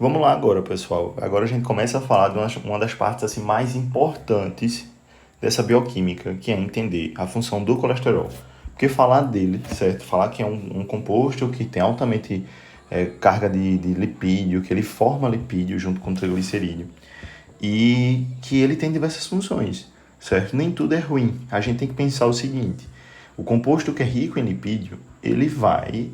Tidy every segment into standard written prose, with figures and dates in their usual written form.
Vamos lá agora, pessoal. Agora a gente começa a falar de uma das partes assim, mais importantes dessa bioquímica, que é entender a função do colesterol. Porque falar dele, certo? Falar que é um composto que tem altamente carga de lipídio, que ele forma lipídio junto com o triglicerídeo e que ele tem diversas funções, certo? Nem tudo é ruim. A gente tem que pensar o seguinte: o composto que é rico em lipídio, ele vai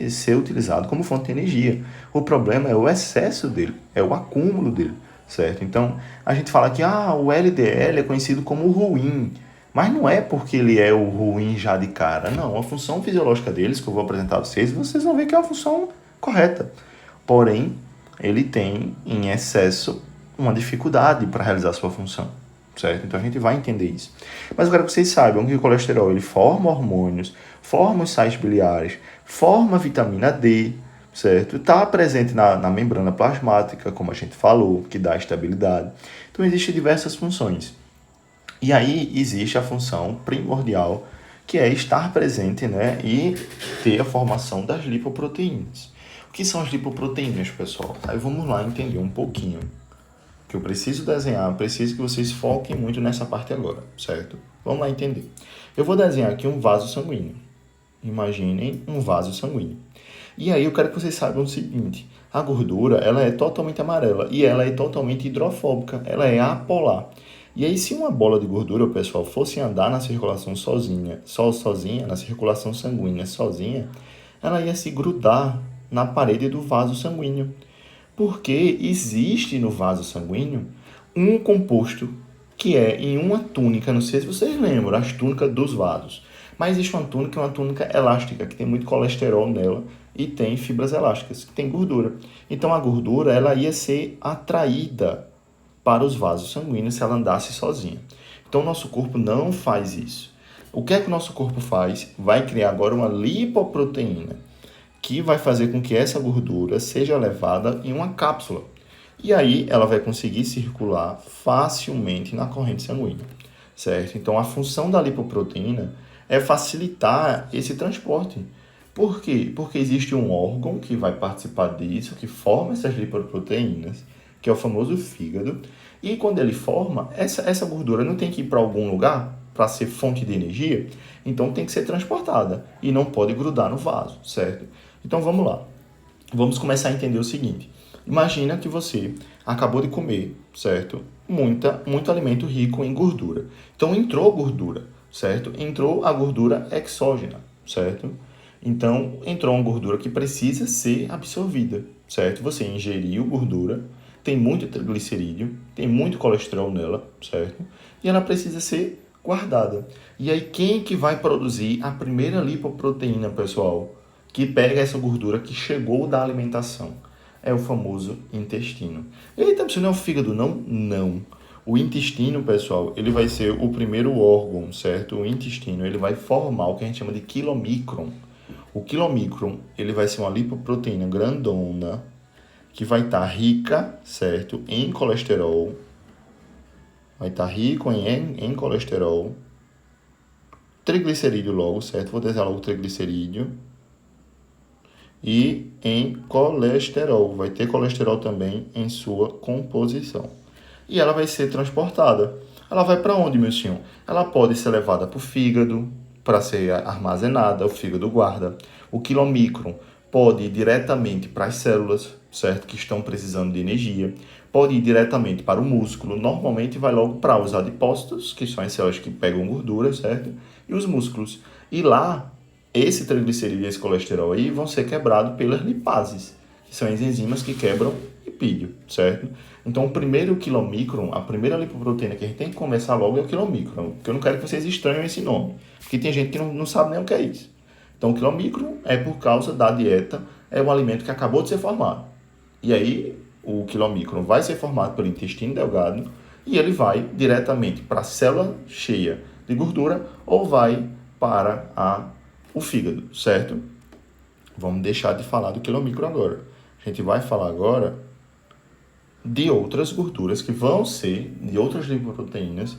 ser utilizado como fonte de energia. O problema é o excesso dele, é o acúmulo dele, certo? Então, a gente fala que o LDL é conhecido como ruim, mas não é porque ele é o ruim já de cara, não. A função fisiológica deles, que eu vou apresentar a vocês, vocês vão ver que é uma função correta. Porém, ele tem em excesso uma dificuldade para realizar sua função, certo? Então a gente vai entender isso. Mas eu quero que vocês saibam que o colesterol ele forma hormônios, forma os sais biliares, forma a vitamina D, certo? Está presente na membrana plasmática, como a gente falou, que dá estabilidade. Então existem diversas funções. E aí existe a função primordial, que é estar presente, né, e ter a formação das lipoproteínas. O que são as lipoproteínas, pessoal? Aí vamos lá entender um pouquinho. Que eu preciso desenhar, eu preciso que vocês foquem muito nessa parte agora, certo? Vamos lá entender. Eu vou desenhar aqui um vaso sanguíneo. Imaginem um vaso sanguíneo. E aí eu quero que vocês saibam o seguinte: a gordura, ela é totalmente amarela e ela é totalmente hidrofóbica, ela é apolar. E aí se uma bola de gordura, pessoal, fosse andar na circulação sozinha, na circulação sanguínea sozinha, ela ia se grudar na parede do vaso sanguíneo. Porque existe no vaso sanguíneo um composto que é em uma túnica, não sei se vocês lembram, as túnicas dos vasos. Mas existe uma túnica elástica, que tem muito colesterol nela e tem fibras elásticas, que tem gordura. Então a gordura ela ia ser atraída para os vasos sanguíneos se ela andasse sozinha. Então o nosso corpo não faz isso. O que é que o nosso corpo faz? Vai criar agora uma lipoproteína, que vai fazer com que essa gordura seja levada em uma cápsula. E aí ela vai conseguir circular facilmente na corrente sanguínea, certo? Então a função da lipoproteína é facilitar esse transporte. Por quê? Porque existe um órgão que vai participar disso, que forma essas lipoproteínas, que é o famoso fígado. E quando ele forma, essa gordura não tem que ir para algum lugar para ser fonte de energia, então tem que ser transportada e não pode grudar no vaso, certo? Então vamos lá. Vamos começar a entender o seguinte. Imagina que você acabou de comer, certo? Muito alimento rico em gordura. Então entrou gordura, certo? Entrou a gordura exógena, certo? Então entrou uma gordura que precisa ser absorvida, certo? Você ingeriu gordura, tem muito triglicerídeo, tem muito colesterol nela, certo? E ela precisa ser guardada. E aí quem que vai produzir a primeira lipoproteína, pessoal? Que pega essa gordura que chegou da alimentação. É o famoso intestino. Eita, isso não é o fígado, não? Não. O intestino, pessoal, ele vai ser o primeiro órgão, certo? O intestino, ele vai formar o que a gente chama de quilomicron. O quilomicron, ele vai ser uma lipoproteína grandona, que vai estar rica, certo? Em colesterol. Vai estar rico em colesterol. Triglicerídeo logo, certo? Vou desenhar logo o triglicerídeo. E em colesterol. Vai ter colesterol também em sua composição. E ela vai ser transportada. Ela vai para onde, meu senhor? Ela pode ser levada para o fígado, para ser armazenada, o fígado guarda. O quilomicron pode ir diretamente para as células, certo? Que estão precisando de energia. Pode ir diretamente para o músculo. Normalmente vai logo para os adipócitos, que são as células que pegam gordura, certo? E os músculos. E lá, esse triglicerídeo e esse colesterol aí vão ser quebrados pelas lipases, que são as enzimas que quebram lipídio, certo? Então, o primeiro quilomicron, a primeira lipoproteína que a gente tem que começar logo é o quilomicron, porque eu não quero que vocês estranhem esse nome, porque tem gente que não sabe nem o que é isso. Então, o quilomicron é por causa da dieta, é um alimento que acabou de ser formado. E aí, o quilomicron vai ser formado pelo intestino delgado e ele vai diretamente para a célula cheia de gordura ou vai para o fígado, certo? Vamos deixar de falar do quilomicron agora. A gente vai falar agora de outras gorduras que vão ser, de outras lipoproteínas,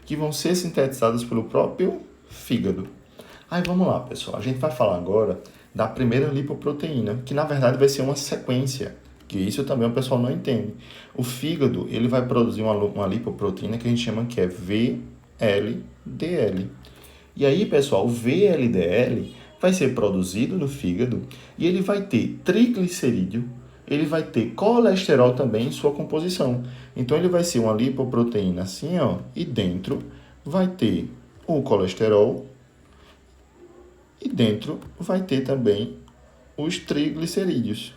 que vão ser sintetizadas pelo próprio fígado. Aí vamos lá, pessoal. A gente vai falar agora da primeira lipoproteína, que na verdade vai ser uma sequência Que isso também o pessoal não entende. O fígado, ele vai produzir uma lipoproteína que a gente chama que é VLDL. E aí, pessoal, o VLDL vai ser produzido no fígado e ele vai ter triglicerídeo, ele vai ter colesterol também em sua composição. Então, ele vai ser uma lipoproteína assim, ó, e dentro vai ter o colesterol e dentro vai ter também os triglicerídeos.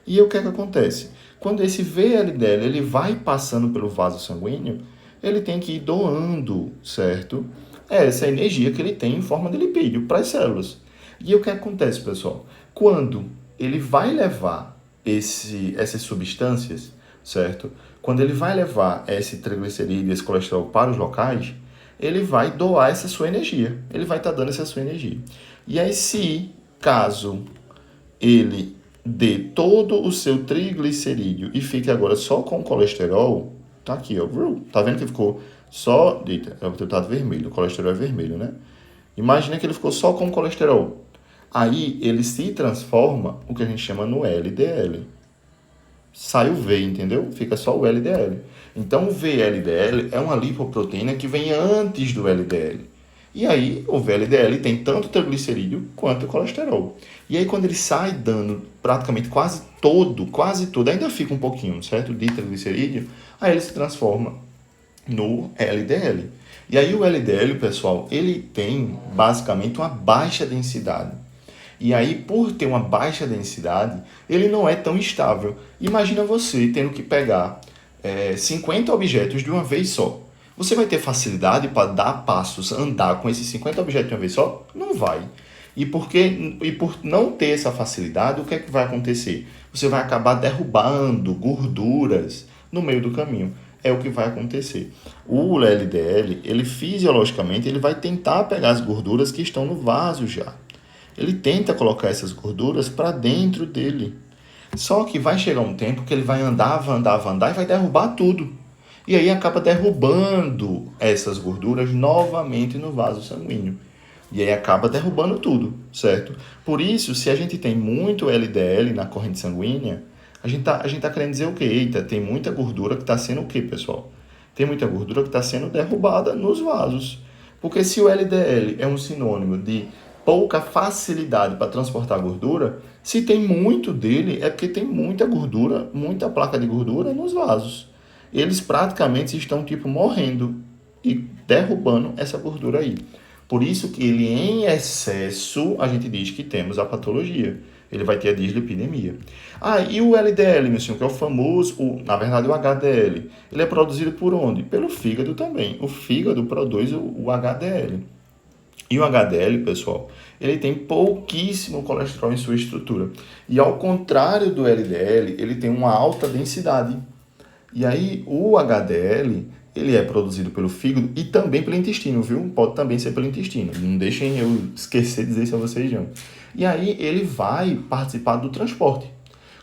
E aí, o que é que acontece? Quando esse VLDL ele vai passando pelo vaso sanguíneo, ele tem que ir doando, certo? Essa energia que ele tem em forma de lipídio para as células. E aí, o que acontece, pessoal? Quando ele vai levar essas substâncias, certo? Quando ele vai levar esse triglicerídeo, esse colesterol para os locais, ele vai doar essa sua energia. Ele vai estar dando essa sua energia. E aí, se caso ele dê todo o seu triglicerídeo e fique agora só com colesterol, tá aqui, ó. Tá vendo que ficou só... Eita, é o resultado vermelho. O colesterol é vermelho, né? Imagina que ele ficou só com colesterol. Aí ele se transforma, o que a gente chama no LDL. Sai o V, entendeu? Fica só o LDL. Então o VLDL é uma lipoproteína que vem antes do LDL. E aí o VLDL tem tanto triglicerídeo quanto colesterol. E aí quando ele sai dando praticamente quase todo, ainda fica um pouquinho, certo? De triglicerídeo, aí ele se transforma no LDL. E aí o LDL, pessoal, ele tem basicamente uma baixa densidade. E aí, por ter uma baixa densidade, ele não é tão estável. Imagina você tendo que pegar 50 objetos de uma vez só. Você vai ter facilidade para dar passos, andar com esses 50 objetos de uma vez só? Não vai. E por não ter essa facilidade, o que é que vai acontecer? Você vai acabar derrubando gorduras no meio do caminho. É o que vai acontecer. O LDL, ele fisiologicamente, ele vai tentar pegar as gorduras que estão no vaso já. Ele tenta colocar essas gorduras para dentro dele. Só que vai chegar um tempo que ele vai andar e vai derrubar tudo. E aí acaba derrubando essas gorduras novamente no vaso sanguíneo. E aí acaba derrubando tudo, certo? Por isso, se a gente tem muito LDL na corrente sanguínea, a gente tá querendo dizer o quê? Eita, tem muita gordura que está sendo o quê, pessoal? Tem muita gordura que está sendo derrubada nos vasos. Porque se o LDL é um sinônimo de pouca facilidade para transportar gordura, se tem muito dele, é porque tem muita gordura, muita placa de gordura nos vasos. Eles praticamente estão, morrendo e derrubando essa gordura aí. Por isso que ele, em excesso, a gente diz que temos a patologia. Ele vai ter a dislipidemia. E o LDL, meu senhor, que é o famoso, na verdade o HDL, ele é produzido por onde? Pelo fígado também. O fígado produz o HDL. E o HDL, pessoal, ele tem pouquíssimo colesterol em sua estrutura. E ao contrário do LDL, ele tem uma alta densidade. E aí o HDL, ele é produzido pelo fígado e também pelo intestino, viu? Pode também ser pelo intestino. Não deixem eu esquecer de dizer isso a vocês, não. E aí ele vai participar do transporte.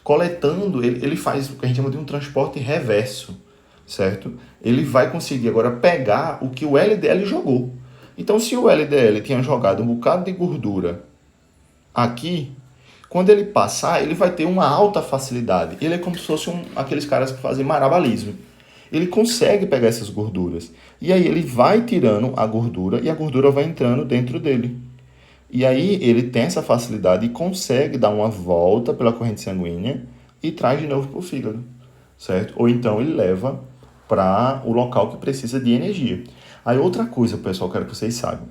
Coletando, ele faz o que a gente chama de um transporte reverso, certo? Ele vai conseguir agora pegar o que o LDL jogou. Então, se o LDL tinha jogado um bocado de gordura aqui, quando ele passar, ele vai ter uma alta facilidade. Ele é como se fosse aqueles caras que fazem marabalismo. Ele consegue pegar essas gorduras. E aí ele vai tirando a gordura e a gordura vai entrando dentro dele. E aí ele tem essa facilidade e consegue dar uma volta pela corrente sanguínea e traz de novo para o fígado, certo? Ou então ele leva para o local que precisa de energia. Aí outra coisa, pessoal, quero que vocês saibam.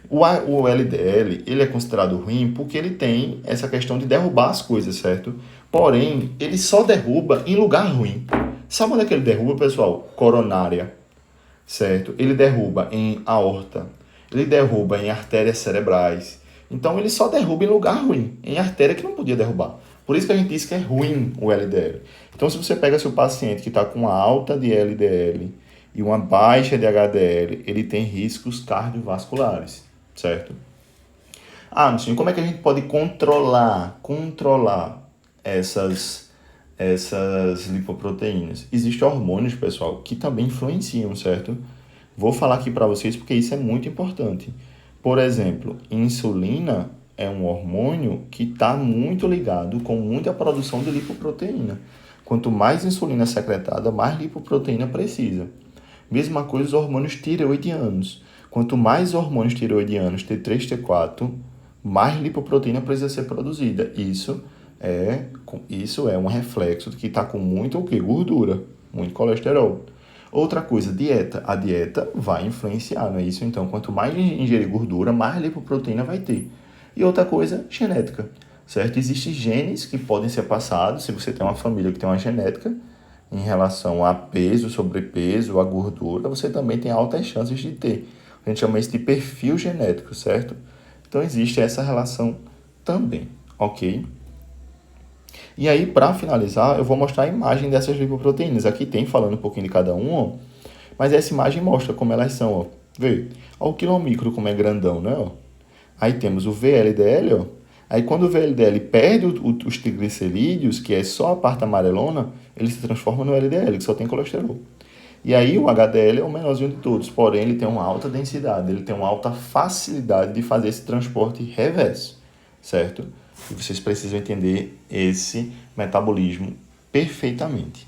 O LDL, ele é considerado ruim porque ele tem essa questão de derrubar as coisas, certo? Porém, ele só derruba em lugar ruim. Sabe onde é que ele derruba, pessoal? Coronária, certo? Ele derruba em aorta, ele derruba em artérias cerebrais. Então, ele só derruba em lugar ruim, em artéria que não podia derrubar. Por isso que a gente diz que é ruim o LDL. Então, se você pega seu paciente que está com uma alta de LDL e uma baixa de HDL, ele tem riscos cardiovasculares, certo? Meu senhor, como é que a gente pode controlar essas lipoproteínas? Existem hormônios, pessoal, que também influenciam, certo? Vou falar aqui para vocês porque isso é muito importante. Por exemplo, insulina é um hormônio que está muito ligado com muita produção de lipoproteína. Quanto mais insulina secretada, mais lipoproteína precisa. Mesma coisa os hormônios tireoidianos. Quanto mais hormônios tireoidianos, T3, T4, mais lipoproteína precisa ser produzida. Isso é um reflexo de que está com muito o quê? Gordura, muito colesterol. Outra coisa, dieta. A dieta vai influenciar, não é isso? Então, quanto mais ingerir gordura, mais lipoproteína vai ter. E outra coisa, genética, certo? Existem genes que podem ser passados, se você tem uma família que tem uma genética, em relação a peso, sobrepeso, a gordura, você também tem altas chances de ter. A gente chama isso de perfil genético, certo? Então, existe essa relação também, ok? E aí, para finalizar, eu vou mostrar a imagem dessas lipoproteínas. Aqui tem falando um pouquinho de cada um, ó, mas essa imagem mostra como elas são, ó. Vê, ó o quilomicro como é grandão, né, ó. Aí temos o VLDL, ó. Aí quando o VLDL perde os triglicerídeos, que é só a parte amarelona, ele se transforma no LDL, que só tem colesterol. E aí o HDL é o menorzinho de todos, porém ele tem uma alta densidade, ele tem uma alta facilidade de fazer esse transporte reverso, certo? E vocês precisam entender esse metabolismo perfeitamente.